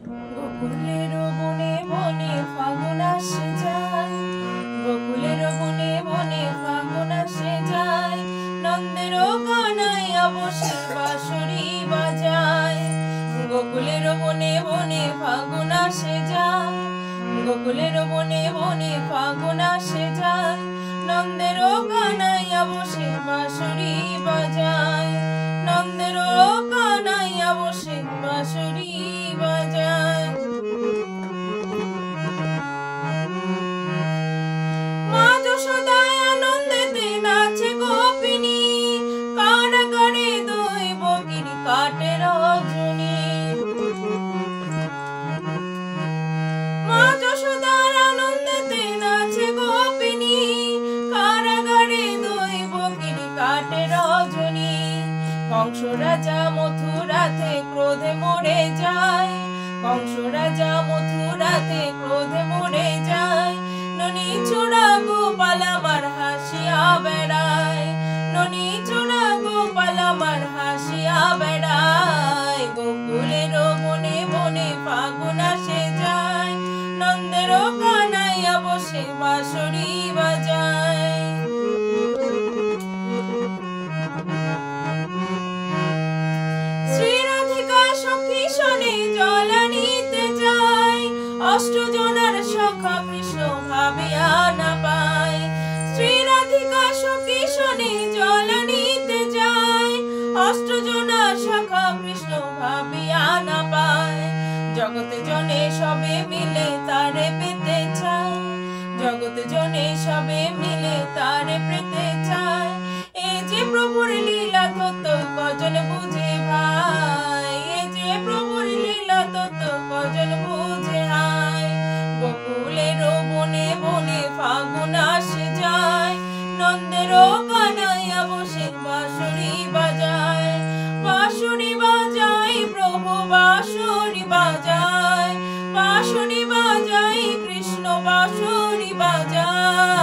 গোকুলের বনে বনে ফাগুন আসে যায়, গোকুলের বনে বনে ফাগুন আসে যায়, নন্দের কানাইয়া বসে বাঁশরি বাজায়। গোকুলের বনে বনে ফাগুন আসে যায়, গোকুলের বনে বনে ফাগুন আসে যায়, নন্দের কানাইয়া বসে বাঁশরি বাজায়, নন্দের কানাইয়া বসে বাঁশরি বাজায়। মা যশোদায় আনন্দেতে নাচে গোপিনী, কারাগারে দৈব গিরি কাটে রজনী। মা যশোদার আনন্দেতে নাচে গোপিনী, কারাগারে দৈব গিরি কাটে রজনী। কংস রাজা মথুরাতে ক্রোধে মরে যায়, কংস রাজা মথুরাতে ক্রোধে মরে যায়, ননি চূড়া গোপাল আমার হাসিয়া বেড়ায়, ননি চূড়া গোপাল আমার হাসিয়া বেড়ায়। গোকুলের বনে বনে ফাগুন আসে যায়, নন্দের কানাইয়া বসে বাঁশরি বাজায়। শ্রীরাধিকা সখী শোনে জল আনিতে যায়, অষ্টজনার সখা কৃষ্ণ ভাবিয়া না পায়। শ্রীরাধিকা সখী শোনে জল আনিতে যায়, অষ্টজনার সখা কৃষ্ণ ভাবিয়া না পায়। জগতে জনে সবে মিলে তারে পেতে চায়, জগতে জনে সবে মিলে তারে পেতে চায়। এই যে প্রভুর লীলা তত্ত্ব কজন বুঝে ভাই, এই যে প্রভুর লীলা তত্ত্ব কজন বুঝে হায়। গোকুলের বনে বনে ফাগুন আসে যায়, নন্দের কানাইয়া বসে বাঁশরি বাজায়, বাঁশরি বাজায় প্রভু বাঁশরি বাজায়, বাঁশরি বাজায় কৃষ্ণ বাঁশরি বাজায়।